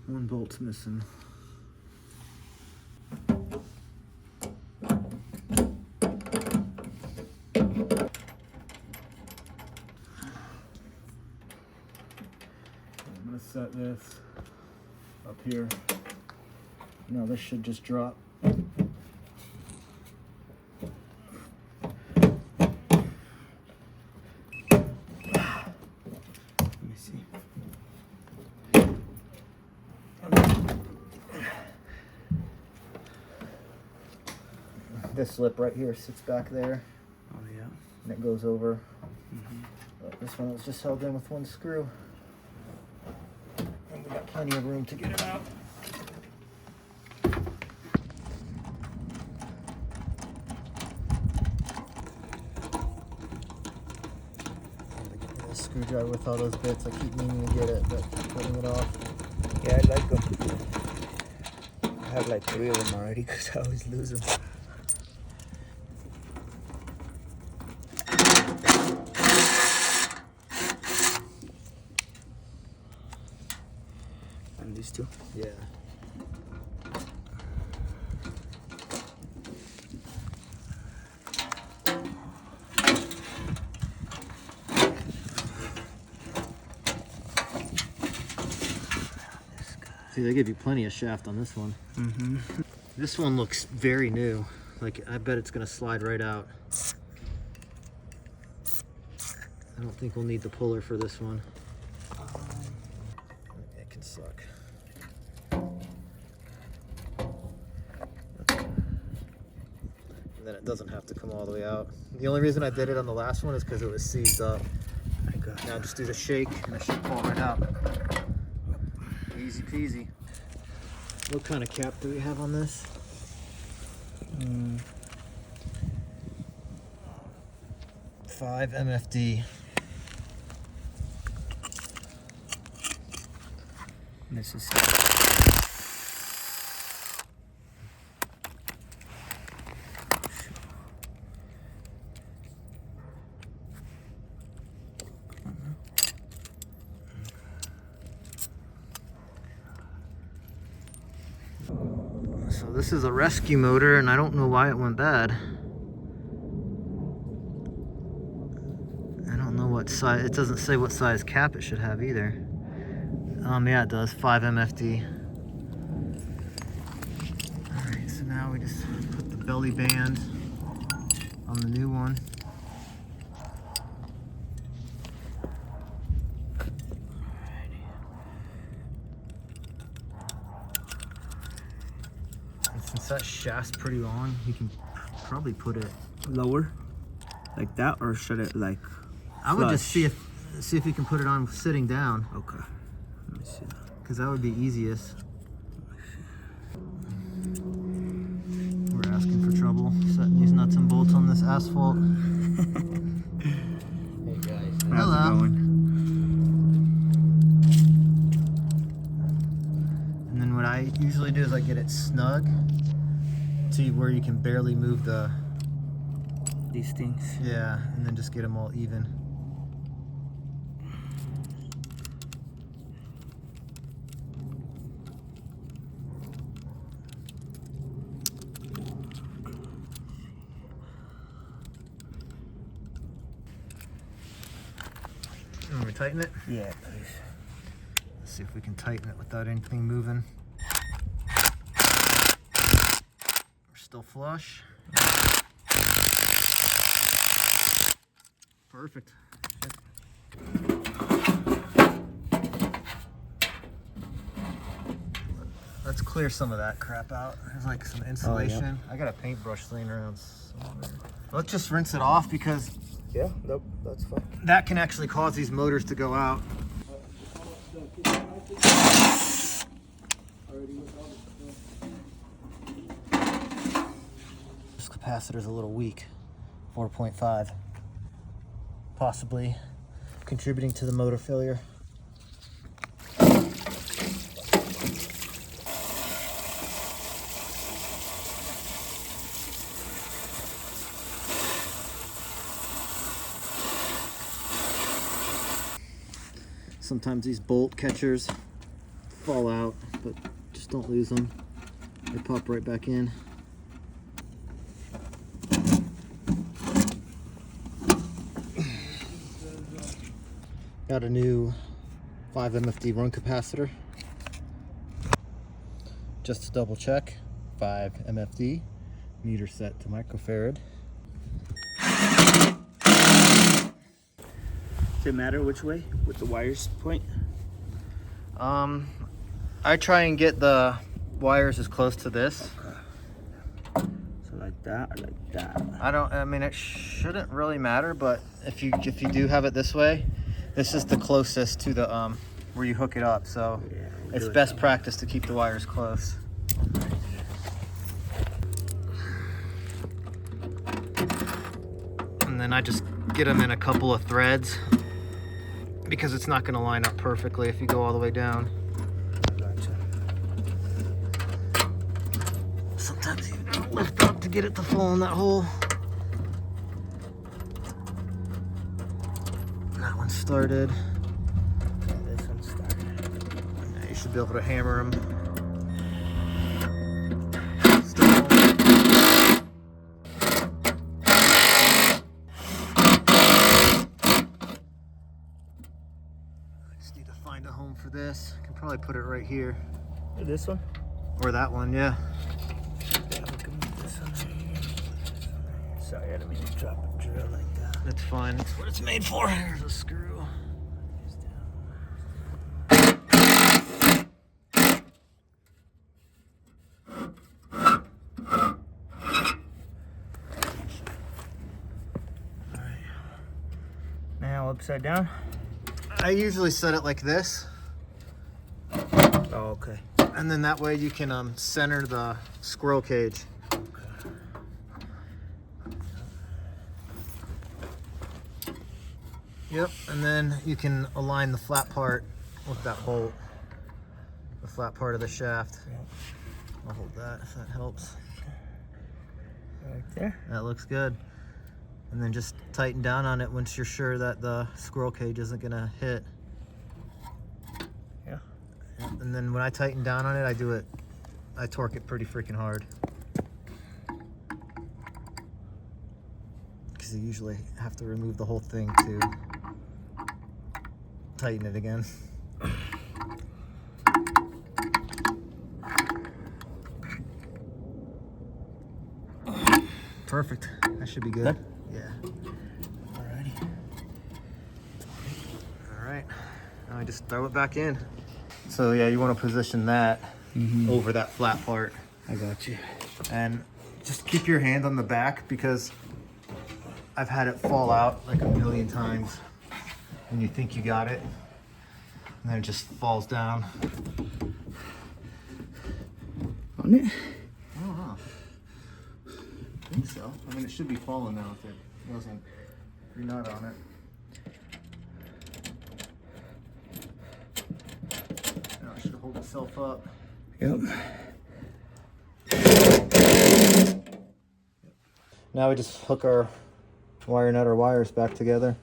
One bolt's missing. I'm gonna set this up here. Now this should just drop. Let me see. This lip right here sits back there. Oh yeah. And it goes over. But this one was just held in with one screw. And we got plenty of room to get it out. Screwdriver with all those bits. I keep meaning to get it, but keep putting it off. Yeah, I like them. I have like 3 of them already because I always lose them. And these two? Yeah. See, they give you plenty of shaft on this one. This one looks very new. Like, I bet it's gonna slide right out. I don't think we'll need the puller for this one. It can suck. And then it doesn't have to come all the way out. The only reason I did it on the last one is because it was seized up. Now just do the shake and it should fall right out. Easy peasy. What kind of cap do we have on this? 5 MFD. This is So this is a rescue motor, and I don't know why it went bad. I don't know what size, it doesn't say what size cap it should have either. Yeah, it does, 5 MFD. Alright, so now we just put the belly band on the new one. Since that shaft's pretty long, you can probably put it lower, like that, or should it like? I would just see if you can put it on sitting down. Okay. Let me see. Because that would be easiest. We're asking for trouble setting these nuts and bolts on this asphalt. Hey guys. How's it going? And then what I usually do is I get it snug to where you can barely move These things. Yeah, and then just get them all even. You want me to tighten it? Yeah, please. Let's see if we can tighten it without anything moving. We're still flush. Perfect. Let's clear some of that crap out. There's like some insulation. Oh, yeah. I got a paintbrush laying around somewhere. Let's just rinse it off because Yeah, nope, that's fine. that can actually cause these motors to go out. This capacitor's a little weak, 4.5. Possibly contributing to the motor failure. Sometimes these bolt catchers fall out, but just don't lose them. They pop right back in. Got a new 5 MFD run capacitor. Just to double check, 5 MFD, meter set to microfarad. Does it matter which way with the wires point? I try and get the wires as close to this. So like that or like that? I mean, it shouldn't really matter, but if you do have it this way, this is the closest to the where you hook it up. So Yeah, it's best practice to keep the wires close. And then I just get them in a couple of threads because it's not going to line up perfectly if you go all the way down. Gotcha. Sometimes you lift up to get it to fall in that hole. That one started. Yeah, this one started. Now you should be able to hammer them. Need to find a home for this. I can probably put it right here. This one? Or that one, yeah. Yeah, we can move this one right here. Sorry, I didn't mean to drop a drill like that. That's fine. That's what it's made for. Here's a screw. Alright. Now upside down? I usually set it like this. Oh, okay. And then that way you can center the squirrel cage. Yep, and then you can align the flat part with that bolt. The flat part of the shaft. Yep. I'll hold that if that helps. Right there. That looks good. And then just tighten down on it once you're sure that the squirrel cage isn't gonna hit. Yeah. And then when I tighten down on it, I torque it pretty freaking hard. Because you usually have to remove the whole thing to tighten it again. Perfect. That should be good. Done? Yeah. Alrighty. All right. Now I just throw it back in. So yeah, you want to position that over that flat part. I got you. And just keep your hand on the back because I've had it fall out like a million times when you think you got it. And then it just falls down. On it? I don't know. I think so. I mean, it should be falling now if it wasn't. If you're not on it. Now it should hold itself up. Yep. Now we just hook our wire nut or wires back together.